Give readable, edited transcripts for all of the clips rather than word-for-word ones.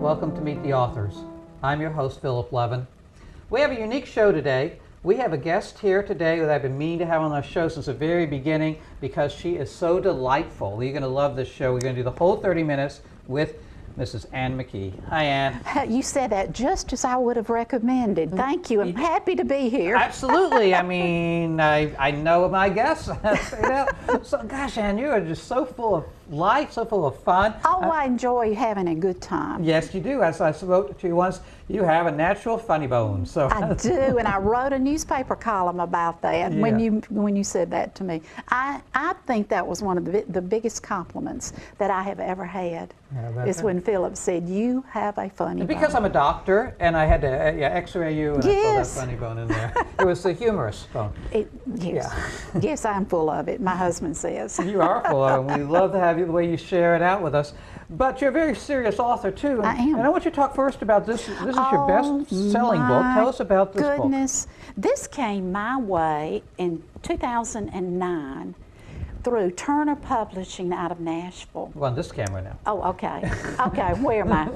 welcome to Meet the Authors. I'm your host, Philip Levin. We have a unique show today. We have a guest here today that I've been meaning to have on our show since the very beginning because she is so delightful. You're going to love this show. We're going to do the whole 30 minutes with Mrs. McKee. Hi, Ann. You said that just as I would have recommended. Thank you. I'm happy to be here. Absolutely. I mean, I know my guests. So, gosh, Ann, you are just so full of life, so full of fun. Oh, I enjoy having a good time. Yes, you do. As I wrote to you once, you have a natural funny bone. So I do, and I wrote a newspaper column about that when you said that to me. I think that was one of the biggest compliments that I have ever had. Is when Philip said, "You have a funny bone." Because I'm a doctor, and I had to X-ray you, and I saw that funny bone in there. It was the humorous bone. Yes, I'm full of it. My husband says. You are full of it. We love to have you the way you share it out with us. But you're a very serious author too. I am. And I want you to talk first about this. This is your best-selling book. Tell us about this book. Goodness, this came my way in 2009. Through Turner Publishing out of Nashville. We're on this camera now. Oh, okay. Okay, where am I?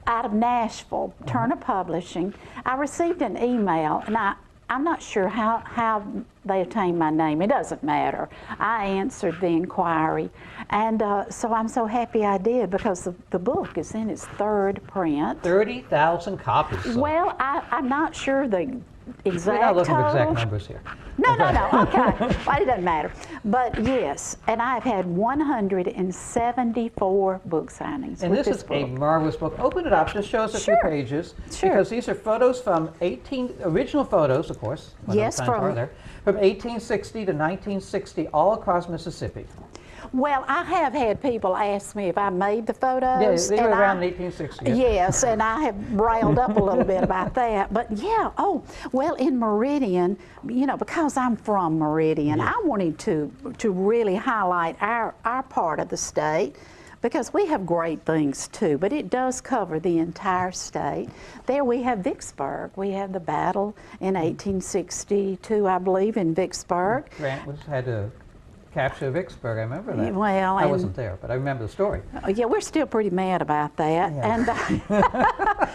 Out of Nashville, Turner Publishing. I received an email, and I'm not sure how they obtained my name. It doesn't matter. I answered the inquiry, and so I'm so happy I did because the book is in its third print. 30,000 copies. So. Well, I'm not sure the exact We're not looking total. for exact numbers here. No, okay. Well, it doesn't matter. But yes, and I've had 174 book signings. And this is a marvelous book. Open it up, just show us a few pages. Sure. Because these are photos from original photos, of course. Yes, from 1860 to 1960, all across Mississippi. Well, I have had people ask me if I made the photos. Yeah, they were around 1860. Yes, and I have railed up a little bit about that. But yeah, well, in Meridian, you know, because I'm from Meridian, I wanted to really highlight our part of the state, because we have great things too, but it does cover the entire state. There we have Vicksburg. We have the battle in 1862, I believe, in Vicksburg. Grant had to capture Vicksburg, I remember that. Well, I wasn't there, but I remember the story. Yeah, we're still pretty mad about that. Yeah.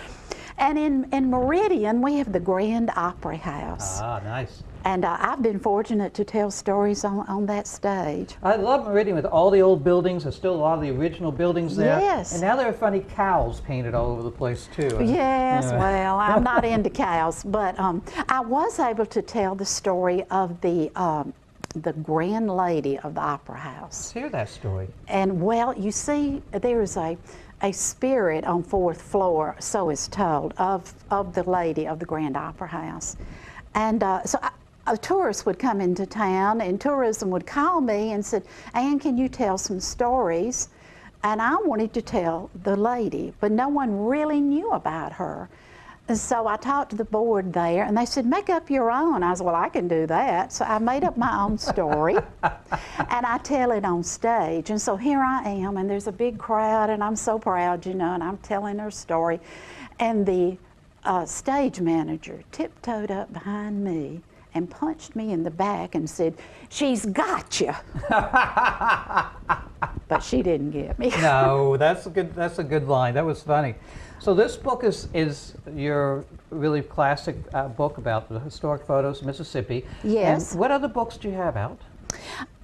And in Meridian, we have the Grand Opera House. Ah, nice. And I've been fortunate to tell stories on that stage. I love Meridian with all the old buildings. There's still a lot of the original buildings there. Yes. And now there are funny cows painted all over the place too. Yes, well, I'm not into cows, but I was able to tell the story of the grand lady of the Opera House. Let's hear that story. And well, you see, there's a spirit on 4th floor, so it's told, of the lady of the Grand Opera House. And so tourists would come into town, and tourism would call me and said, "Ann, can you tell some stories?" And I wanted to tell the lady, but no one really knew about her. And so I talked to the board there, and they said, "Make up your own." I said, "Well, I can do that." So I made up my own story, and I tell it on stage. And so here I am, and there's a big crowd, and I'm so proud, you know, and I'm telling her story. And the stage manager tiptoed up behind me and punched me in the back and said, "She's got you." But she didn't get me. No, that's a good line. That was funny. So this book is your really classic book about the historic photos of Mississippi. Yes. And what other books do you have out?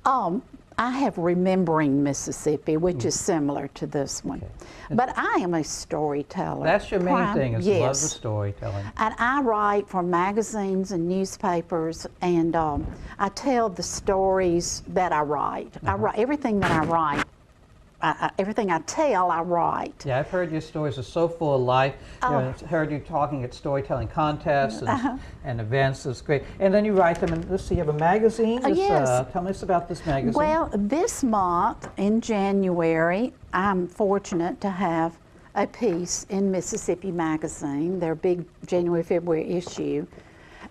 I have Remembering Mississippi, which is similar to this one. Okay. But I am a storyteller. That's your main thing, is love the storytelling. And I write for magazines and newspapers, and I tell the stories that I write. I write everything that I write. Everything I tell, I write. Yeah, I've heard your stories are so full of life. I've heard you talking at storytelling contests and events. It's great. And then you write them, and let's see, you have a magazine? Yes. Tell us about this magazine. Well, this month, in January, I'm fortunate to have a piece in Mississippi Magazine, their big January, February issue.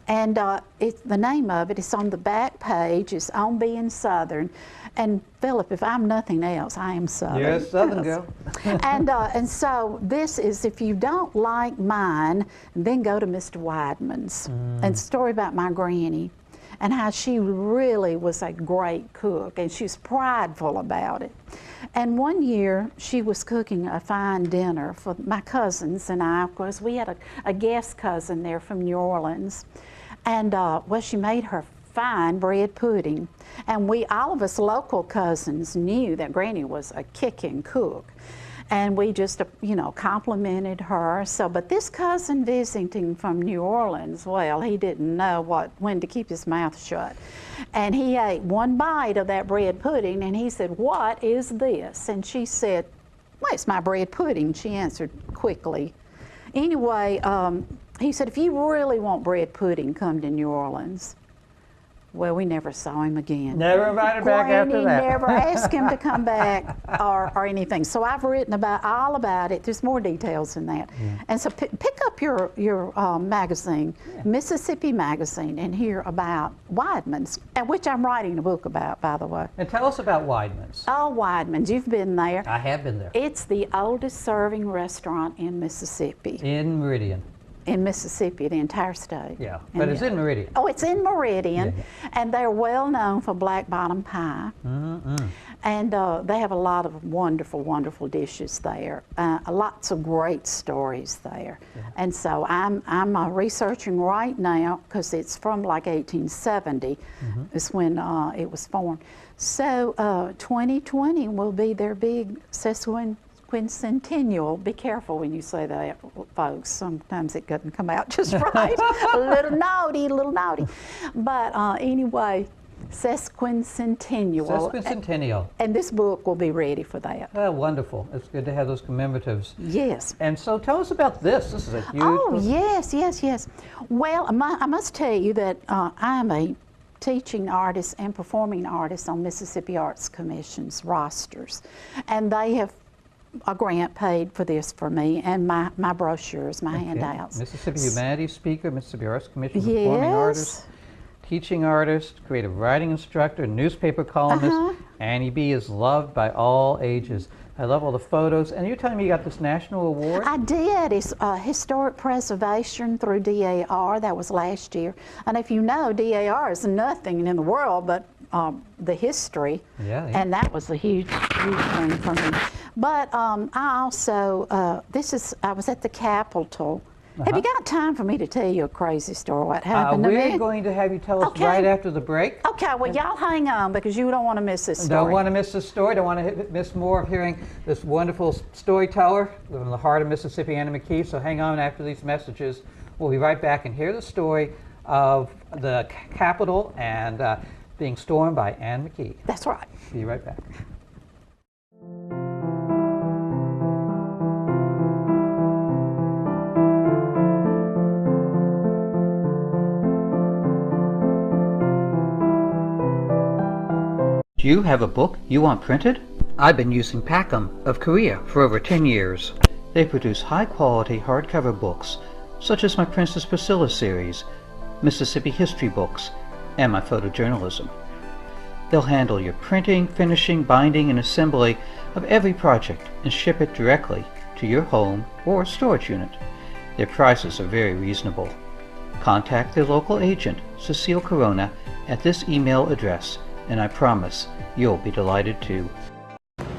And the name of it is on the back page. It's On Being Southern. And Philip, if I'm nothing else, I am Southern. You're a Southern girl. And so this is, if you don't like mine, then go to Mr. Weidman's. And it's a story about my granny and how she really was a great cook, and she was prideful about it. And one year she was cooking a fine dinner for my cousins and I. Of course, we had a guest cousin there from New Orleans. And well, she made her fine bread pudding. And all of us local cousins knew that Granny was a kicking cook. And we just, you know, complimented her. So, but this cousin visiting from New Orleans, well, he didn't know when to keep his mouth shut. And he ate one bite of that bread pudding and he said, "What is this?" And she said, "Well, it's my bread pudding," she answered quickly. Anyway, he said, "If you really want bread pudding, come to New Orleans." Well, we never saw him again. Never invited back after that. Never asked him to come back or anything. So I've written all about it. There's more details in that. Yeah. And so pick up your magazine, yeah. Mississippi Magazine, and hear about Weidmann's, which I'm writing a book about, by the way. And tell us about Weidmann's. Oh, Weidmann's. You've been there. I have been there. It's the oldest serving restaurant in Mississippi. In Meridian. In Mississippi, the entire state. Yeah, but it's in Meridian. Oh, it's in Meridian, and they're well known for black bottom pie. Mm-hmm. And they have a lot of wonderful, wonderful dishes there. Lots of great stories there. Yeah. And so I'm researching right now, because it's from like 1870 is when it was formed. So 2020 will be their big quincentennial. Be careful when you say that, folks. Sometimes it doesn't come out just right. a little naughty. But anyway, sesquicentennial. Sesquicentennial. And this book will be ready for that. Oh, wonderful. It's good to have those commemoratives. Yes. And so tell us about this. This is a huge... Oh, yes. Well, I must tell you that I'm a teaching artist and performing artist on Mississippi Arts Commission's rosters. And they have a grant paid for this for me, and my brochures, my handouts. Mississippi Humanities speaker, Mississippi Arts Commission performing artist, teaching artist, creative writing instructor, newspaper columnist. Annie B is loved by all ages. I love all the photos. And you're telling me you got this national award? I did. It's Historic Preservation through DAR. That was last year. And if you know, DAR is nothing in the world but the history. Yeah. And that was a huge thing for me. But I also, I was at the Capitol. Have you got time for me to tell you a crazy story? What happened to me? We're going to have you tell us right after the break. Okay, well, y'all hang on because you don't want to miss this story. Don't want to miss this story. Don't want to miss more of hearing this wonderful storyteller from the heart of Mississippi, Anna McKee. So hang on after these messages. We'll be right back and hear the story of the Capitol and being stormed by Anne McKee. That's right. Be right back. Do you have a book you want printed? I've been using Packham of Korea for over 10 years. They produce high-quality hardcover books, such as my Princess Priscilla series, Mississippi history books, and my photojournalism. They'll handle your printing, finishing, binding, and assembly of every project and ship it directly to your home or storage unit. Their prices are very reasonable. Contact their local agent, Cecile Corona, at this email address, and I promise you'll be delighted too.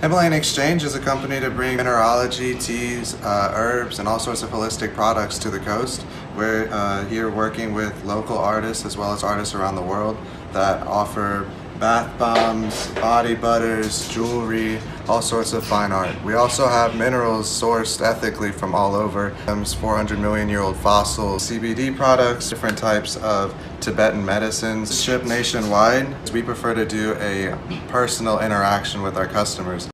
Himalayan Exchange is a company to bring mineralogy, teas, herbs, and all sorts of holistic products to the coast. We're here working with local artists as well as artists around the world that offer bath bombs, body butters, jewelry, all sorts of fine art. We also have minerals sourced ethically from all over. 400 million year old fossils, CBD products, different types of Tibetan medicines, shipped nationwide. We prefer to do a personal interaction with our customers.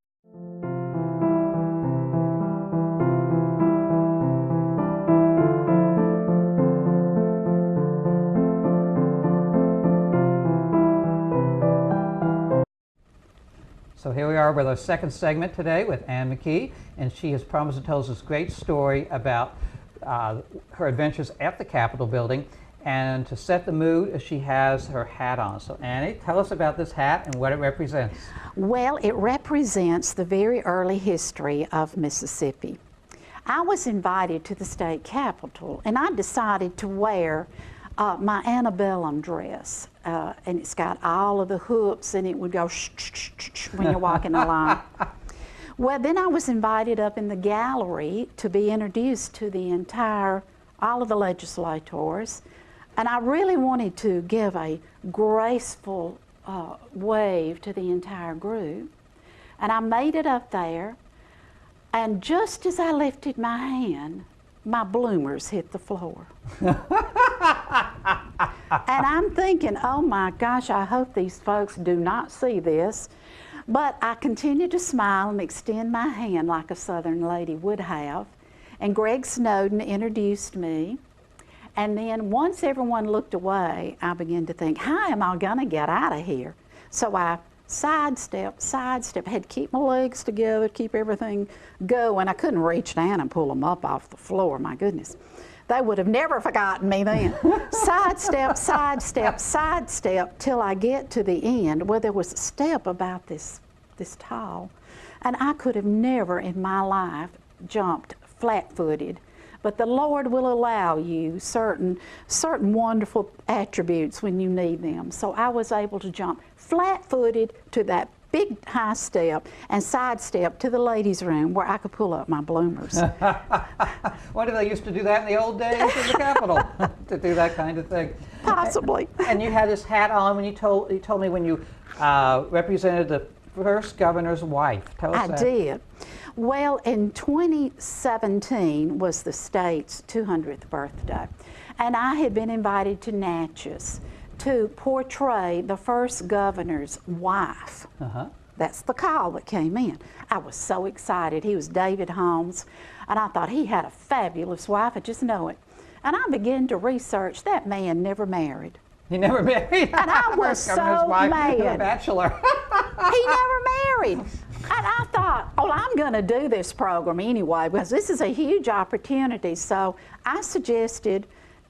So here we are with our second segment today with Anne McKee, and she has promised to tell us this great story about her adventures at the Capitol building. And to set the mood, she has her hat on. So Annie, tell us about this hat and what it represents. Well, it represents the very early history of Mississippi. I was invited to the state capitol, and I decided to wear my antebellum dress, and it's got all of the hooks, and it would go shh, shh, shh, shh when you're walking along. Well, then I was invited up in the gallery to be introduced to all of the legislators, and I really wanted to give a graceful wave to the entire group. And I made it up there, and just as I lifted my hand, my bloomers hit the floor. And I'm thinking, oh my gosh, I hope these folks do not see this. But I continued to smile and extend my hand like a Southern lady would have. And Greg Snowden introduced me. And then once everyone looked away, I began to think, how am I gonna get out of here? So I sidestep, I had to keep my legs together, keep everything going. I couldn't reach down and pull them up off the floor, my goodness. They would have never forgotten me then. Sidestep, till I get to the end where there was a step about this tall. And I could have never in my life jumped flat-footed. But the Lord will allow you certain wonderful attributes when you need them. So I was able to jump flat-footed to that big high step and sidestep to the ladies' room where I could pull up my bloomers. Wonder if they used to do that in the old days in the Capitol, to do that kind of thing. Possibly. And you had this hat on when you told me when you represented the first governor's wife. Tell us that. I did. Well, in 2017 was the state's 200th birthday, and I had been invited to Natchez to portray the first governor's wife. That's the call that came in. I was so excited. He was David Holmes, and I thought he had a fabulous wife. I just know it. And I began to research. That man never married. He never married? And I was so mad. A bachelor. He never married. And I thought, oh, I'm going to do this program anyway because this is a huge opportunity. So I suggested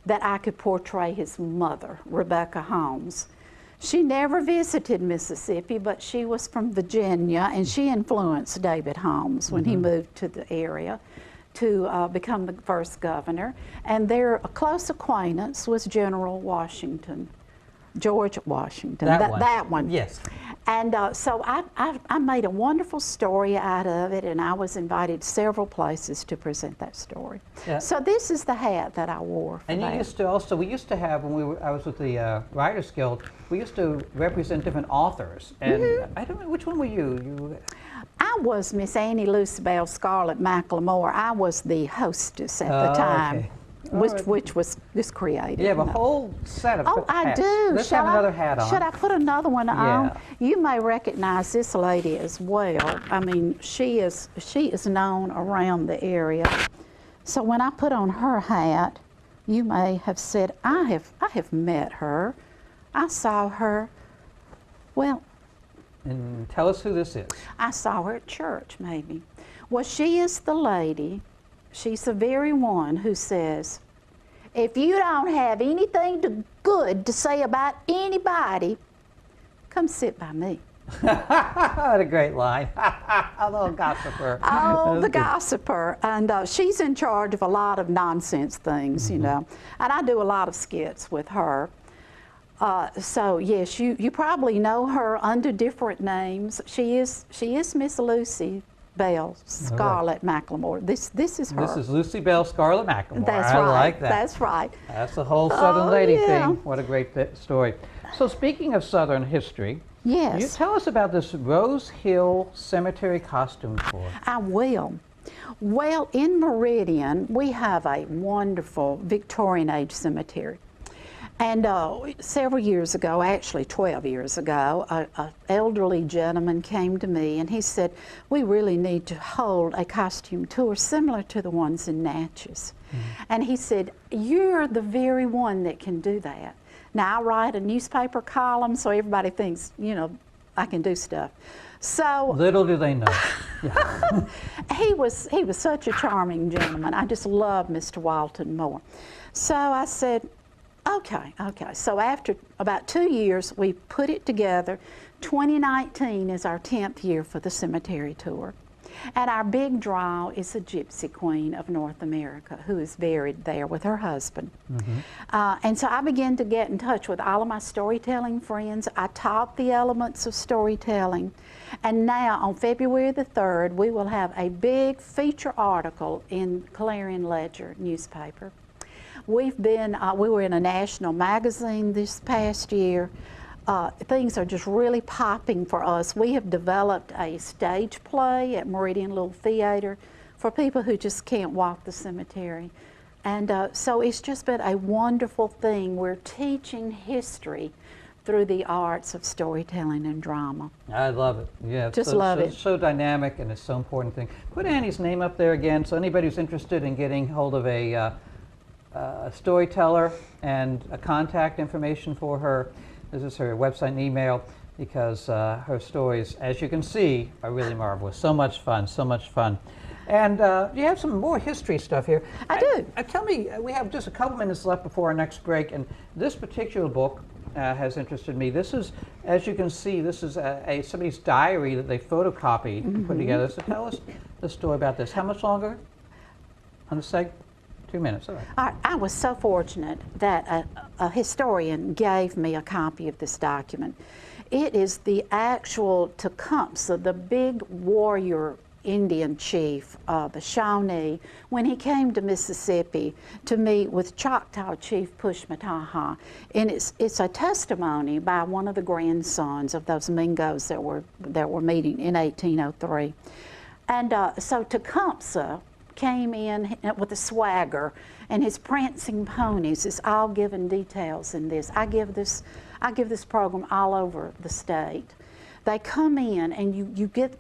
that I could portray his mother, Rebecca Holmes. She never visited Mississippi, but she was from Virginia, and she influenced David Holmes when he moved to the area to become the first governor. And their close acquaintance was General Washington, George Washington. That one. Yes. And so I made a wonderful story out of it, and I was invited several places to present that story. Yeah. So this is the hat that I wore for And that. you used to also, we used to have, when I was with the Writers Guild, we used to represent different authors. And I don't know, which one were you? I was Miss Annie Lucibel Scarlett McLemore. I was the hostess at the time. Okay. Which was just creative. You have a whole set of hats. I do. Let's have another hat on. Should I put another one Yeah. on? You may recognize this lady as well. I mean, she is known around the area. So when I put on her hat, you may have said, I have met her. I saw her. Well, And tell us who this is. I saw her at church, maybe. Well, she is the lady. She's the very one who says, if you don't have anything good to say about anybody, come sit by me. What a great line. A little gossiper. Oh, the gossiper. And she's in charge of a lot of nonsense things, you know. And I do a lot of skits with her. So yes, you probably know her under different names. She is Miss Lucy Bell Scarlett McLemore. This is her. This is Lucy Bell Scarlett McLemore. That's I right. like that. That's right. That's the whole Southern lady yeah. thing. What a great story. So speaking of Southern history, Yes. you tell us about this Rose Hill Cemetery costume tour. I will. Well, in Meridian, we have a wonderful Victorian age cemetery. And several years ago, actually 12 years ago, an elderly gentleman came to me and he said, we really need to hold a costume tour similar to the ones in Natchez. And he said, you're the very one that can do that. Now, I write a newspaper column, so everybody thinks, you know, I can do stuff. So Little do they know. he was such a charming gentleman. I just loved Mr. Walton Moore. So I said, okay. So after about 2 years, we put it together. 2019 is our 10th year for the cemetery tour. And our big draw is a gypsy queen of North America who is buried there with her husband. And so I began to get in touch with all of my storytelling friends. I taught the elements of storytelling. And now on February the 3rd, we will have a big feature article in Clarion Ledger newspaper. We were in a national magazine this past year. Things are just really popping for us. We have developed a stage play at Meridian Little Theater for people who just can't walk the cemetery. And so it's just been a wonderful thing. We're teaching history through the arts of storytelling and drama. I love it. Yeah, it's Just love it. It's so dynamic, and it's so important thing. Put Annie's name up there again, so anybody who's interested in getting hold of a storyteller and a contact information for her. This is her website and email, because her stories, as you can see, are really marvelous. So much fun, so much fun. And you have some more history stuff here. I do. Tell me, we have just a couple minutes left before our next break, and this particular book has interested me. This is, as you can see, this is somebody's diary that they photocopied and put together. So tell us the story about this. How much longer on the seg? 2 minutes, all right. I was so fortunate that a historian gave me a copy of this document. It is the actual Tecumseh, the big warrior Indian chief, the Shawnee, when he came to Mississippi to meet with Choctaw Chief Pushmataha. And it's a testimony by one of the grandsons of those Mingos that were meeting in 1803. And so Tecumseh came in with a swagger and his prancing ponies. It's all given details in this. I give this program all over the state. They come in and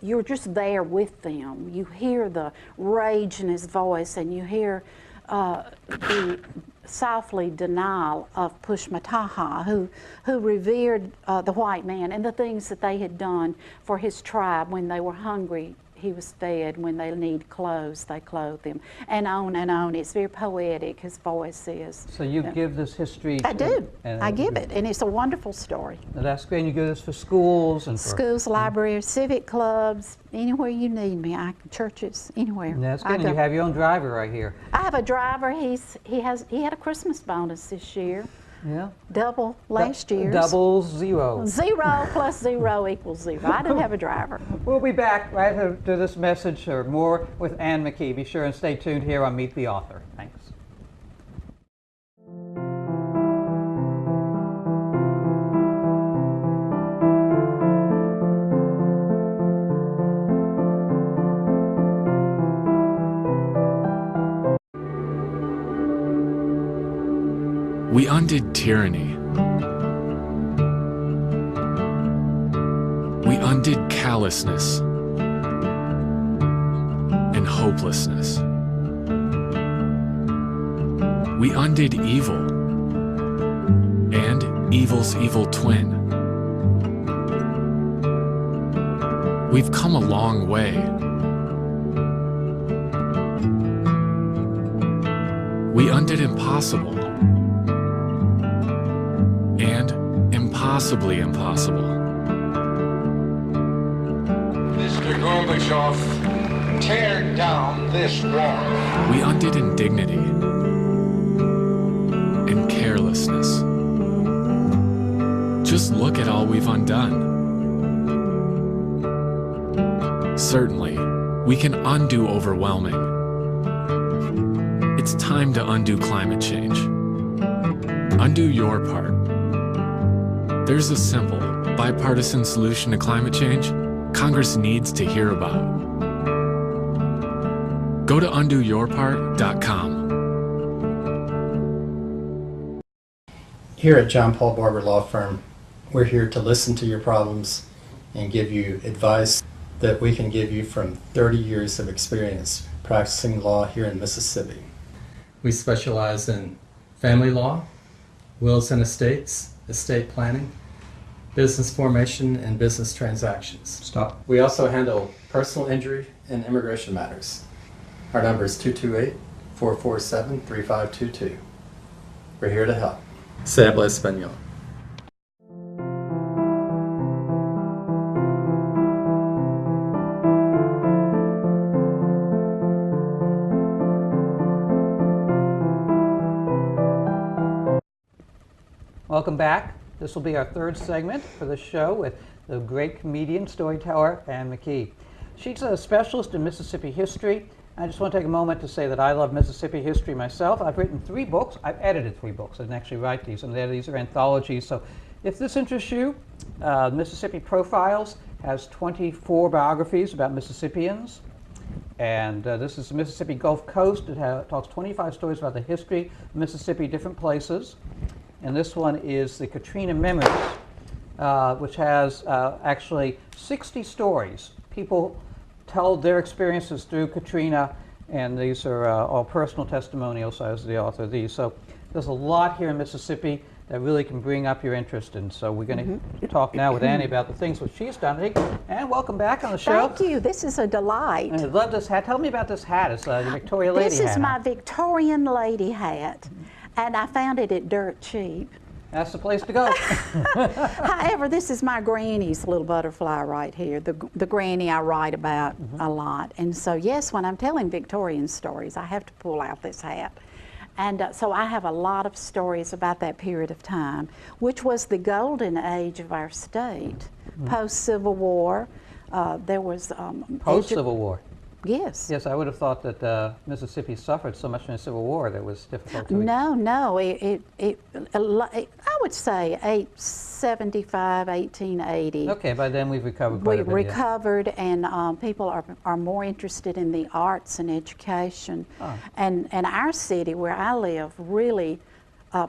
you're just there with them. You hear the rage in his voice, and you hear the softly denial of Pushmataha, who revered the white man and the things that they had done for his tribe. When they were hungry, he was fed. When they need clothes, they clothed them, and on and on. It's very poetic, his voice is. So you give this history? I do. I give it, and it's a wonderful story. That's great. And you give this for schools and for schools, libraries, civic clubs, anywhere you need me. Churches, anywhere. That's good. And you have your own driver right here. I have a driver. He had a Christmas bonus this year. Yeah. Double last year's. Double zero. 0 plus 0 equals 0. I do have a driver. We'll be back right after this message or more with Ann McKee. Be sure and stay tuned here on Meet the Author. Thanks. We undid tyranny. We undid callousness and hopelessness. We undid evil and evil's evil twin. We've come a long way. We undid impossible. And impossibly impossible. Mr. Gorbachev, tear down this wall. We undid indignity and carelessness. Just look at all we've undone. Certainly, we can undo overwhelming. It's time to undo climate change. Undo your part. There's a simple, bipartisan solution to climate change Congress needs to hear about. Go to undoyourpart.com. Here at John Paul Barber Law Firm, we're here to listen to your problems and give you advice that we can give you from 30 years of experience practicing law here in Mississippi. We specialize in family law, wills and estates, estate planning, business formation, and business transactions. Stop. We also handle personal injury and immigration matters. Our number is 228-447-3522. We're here to help. Se habla español. Welcome back. This will be our third segment for the show with the great comedian, storyteller, Ann McKee. She's a specialist in Mississippi history. I just want to take a moment to say that I love Mississippi history myself. I've written 3 books. I've edited 3 books. I didn't actually write these, and these are anthologies. So if this interests you, Mississippi Profiles has 24 biographies about Mississippians. And this is the Mississippi Gulf Coast. It talks 25 stories about the history of Mississippi, different places. And this one is the Katrina Memories, which has actually 60 stories. People tell their experiences through Katrina, and these are all personal testimonials as the author of these. So there's a lot here in Mississippi that really can bring up your interest. And so we're going to talk now with Annie about the things that she's done. And welcome back on the show. Thank you. This is a delight. I love this hat. Tell me about this hat. It's a Victoria lady hat. This is my Victorian lady hat, and I found it at dirt cheap. That's the place to go. However, this is my granny's little butterfly right here, the granny I write about a lot. And so, yes, when I'm telling Victorian stories, I have to pull out this hat. And so I have a lot of stories about that period of time, which was the golden age of our state. Post-Civil War, there was... Post-Civul War? Yes. Yes, I would have thought that Mississippi suffered so much in the Civil War that it was difficult to... No, I would say 1875, 1880. Okay, by then we've recovered quite a bit. We recovered, and people are more interested in the arts and education. Oh. And our city, where I live, really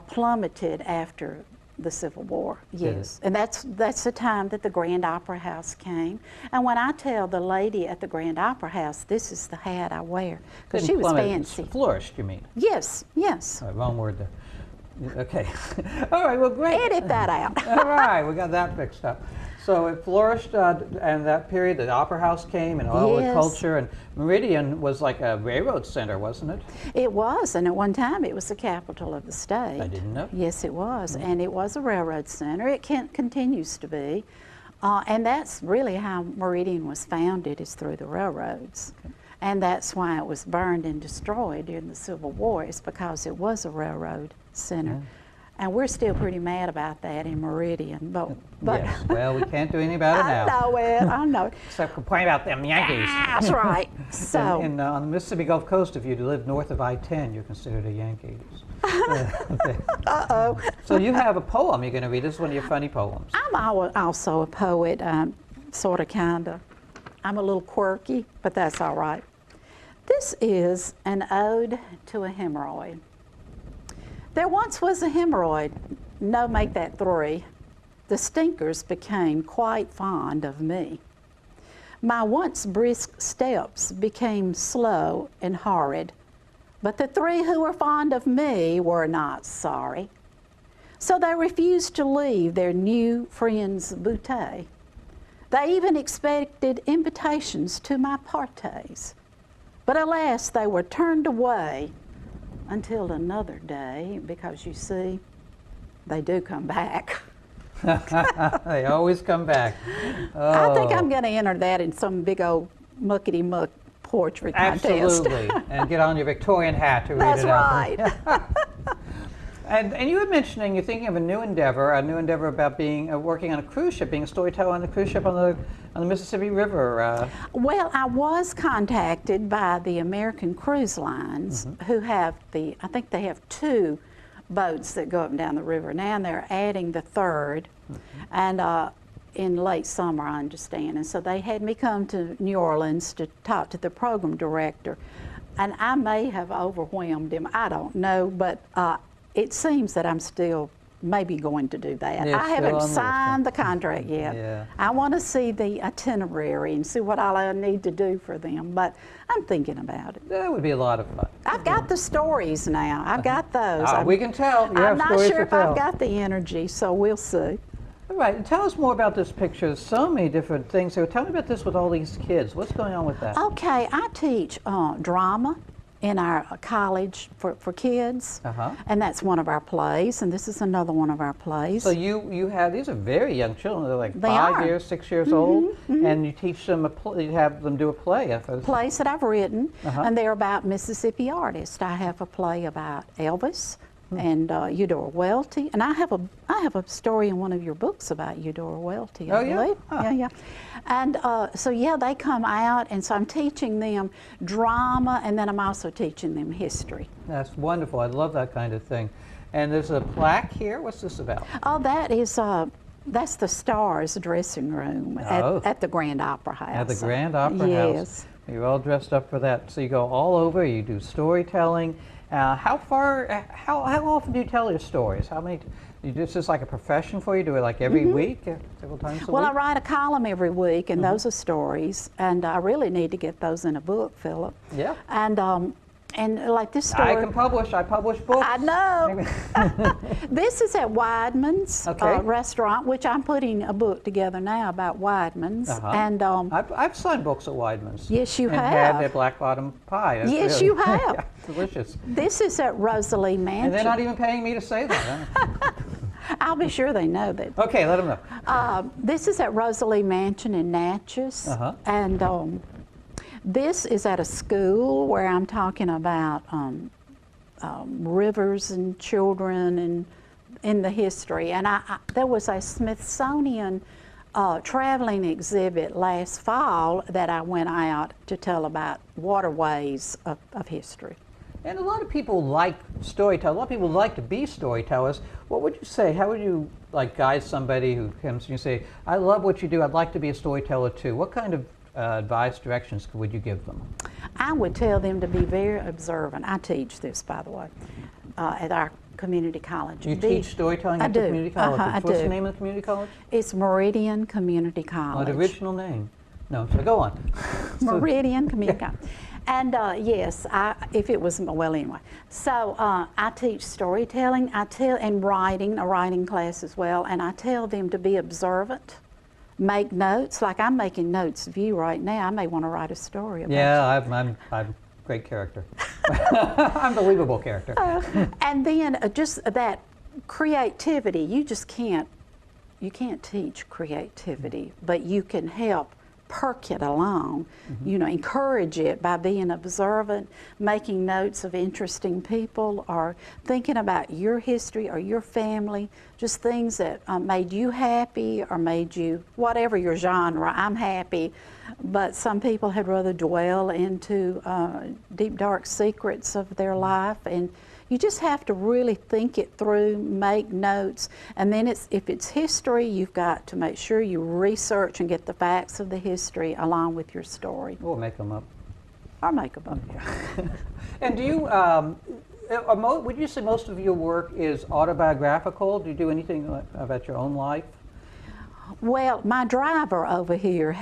plummeted after the Civil War, yes. And that's the time that the Grand Opera House came. And when I tell the lady at the Grand Opera House, this is the hat I wear, because she was fancy. Flourished, you mean? Yes, yes. All right, wrong word there. Okay. All right, well, great. Edit that out. All right, we got that fixed up. So it flourished, and that period, the Opera House came, and all the culture, and Meridian was like a railroad center, wasn't it? It was, and at one time it was the capital of the state. I didn't know. Yes, it was, and it was a railroad center. It continues to be, and that's really how Meridian was founded, is through the railroads. Okay. And that's why it was burned and destroyed during the Civil War, is because it was a railroad center. Yeah. And we're still pretty mad about that in Meridian, but yes. Well, we can't do anything about it now. I know it. I know it. Except complain about them Yankees. That's right. So, and on the Mississippi Gulf Coast, if you live north of I-10, you're considered a Yankee. Uh-oh. So you have a poem you're going to read. This is one of your funny poems. I'm also a poet, sort of, kind of. I'm a little quirky, but that's all right. This is an ode to a hemorrhoid. There once was a hemorrhoid, no, make that 3. The stinkers became quite fond of me. My once brisk steps became slow and horrid, but the 3 who were fond of me were not sorry. So they refused to leave their new friend's bouquet. They even expected invitations to my parties, but alas, they were turned away until another day, because you see, they do come back. They always come back. Oh. I think I'm going to enter that in some big old muckety-muck poetry contest. Absolutely, and get on your Victorian hat to read it out. That's right. And you were mentioning you're thinking of a new endeavor about being working on a cruise ship, being a storyteller on a cruise ship on the Mississippi River. Well, I was contacted by the American Cruise Lines, who have I think they have 2 boats that go up and down the river now, and they're adding the 3rd, and in late summer, I understand. And so they had me come to New Orleans to talk to the program director, and I may have overwhelmed him, I don't know, but it seems that I'm still maybe going to do that. Yeah, I haven't signed the contract yet. Yeah. I want to see the itinerary and see what all I need to do for them, but I'm thinking about it. That would be a lot of fun. I've got the stories now. I've got those. We can tell. I'm not sure if I've got the energy, so we'll see. All right, and tell us more about this picture. There's so many different things here. Tell me about this with all these kids. What's going on with that? Okay, I teach drama in our college for kids, and that's one of our plays, and this is another one of our plays. So you have, these are very young children. They're like 5 years, 6 years old, and you teach them you have them do a play. Plays that I've written, and they're about Mississippi artists. I have a play about Elvis, and Eudora Welty. And I have a story in one of your books about Eudora Welty, I believe. Huh. Yeah. And so yeah, they come out, and so I'm teaching them drama, and then I'm also teaching them history. That's wonderful. I love that kind of thing. And there's a plaque here. What's this about? Oh, that's the Stars dressing room at the Grand Opera House. At the Grand Opera Yes. House. You're all dressed up for that. So you go all over. You do storytelling. How often do you tell your stories? How many? This is like a profession for you? Do it like every week, several times a week? Well, I write a column every week, and those are stories, and I really need to get those in a book, Philip. Yeah. And like this story. I publish books. I know. This is at Weidman's restaurant, which I'm putting a book together now about Weidman's. And I've signed books at Weidman's. Yes, you and have. had their black bottom pie. That's Yes, really, you have. Yeah, delicious. This is at Rosalie Mansion. And they're not even paying me to say that. Huh? I'll be sure they know that. Okay, let them know. This is at Rosalie Mansion in Natchez. And this is at a school where I'm talking about rivers and children and in the history. And there was a Smithsonian traveling exhibit last fall that I went out to tell about waterways of history. And a lot of people like storytelling. A lot of people like to be storytellers. What would you say? How would you like guide somebody who comes and you say, I love what you do, I'd like to be a storyteller too? What kind of advice, directions would you give them? I would tell them to be very observant. I teach this, by the way, at our community college. You teach storytelling at the community college? What's the name of the community college? It's Meridian Community College. Oh, the original name. No, so go on. Meridian Community College. And yes, if it was, well anyway. So I teach storytelling, and writing, a writing class as well, and I tell them to be observant. Make notes, like I'm making notes of you right now. I may want to write a story about you. I'm great character. Unbelievable character. And then just that creativity, you can't teach creativity, but you can help perk it along, encourage it by being observant, making notes of interesting people, or thinking about your history or your family, just things that made you happy or made you, whatever your genre. I'm happy, but some people had rather dwell into deep, dark secrets of their life, and you just have to really think it through, make notes, and then if it's history, you've got to make sure you research and get the facts of the history along with your story. Or make them up. Or make them up. Yeah. And do you, would you say most of your work is autobiographical? Do you do anything about your own life? Well, my driver over here,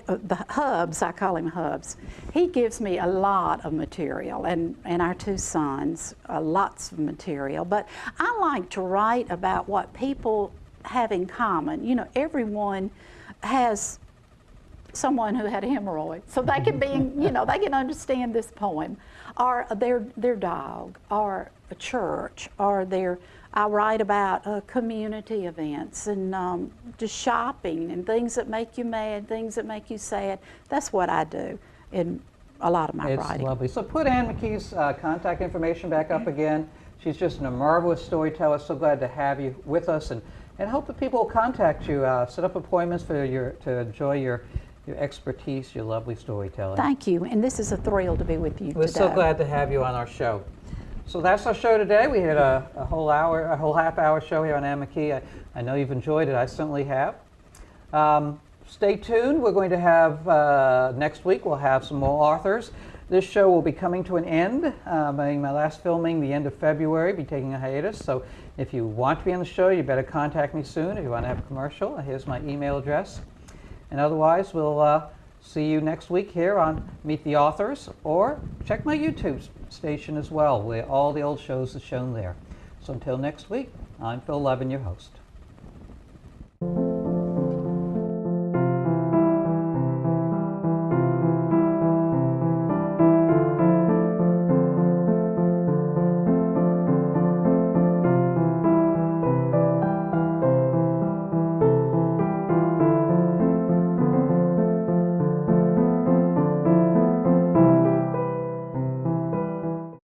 the Hubs, I call him Hubs, he gives me a lot of material, and our two sons, lots of material. But I like to write about what people have in common. Everyone has someone who had a hemorrhoid, so they can be, they can understand this poem, or their dog, or a church, or I write about community events and just shopping and things that make you mad, things that make you sad. That's what I do in a lot of my writing. It's lovely. So put Ann McKee's contact information back up again. She's just a marvelous storyteller. So glad to have you with us, and hope that people will contact you, set up appointments to enjoy your expertise, your lovely storytelling. Thank you, and this is a thrill to be with you today. We're so glad to have you on our show. So that's our show today. We had a whole half-hour show here on Ann McKee. I know you've enjoyed it. I certainly have. Stay tuned. We're going to have, next week, we'll have some more authors. This show will be coming to an end. My last filming the end of February, be taking a hiatus. So if you want to be on the show, you better contact me soon. If you want to have a commercial, here's my email address. And otherwise, we'll see you next week here on Meet the Authors, or check my YouTube station as well, where all the old shows are shown there. So until next week, I'm Phil Levin, your host.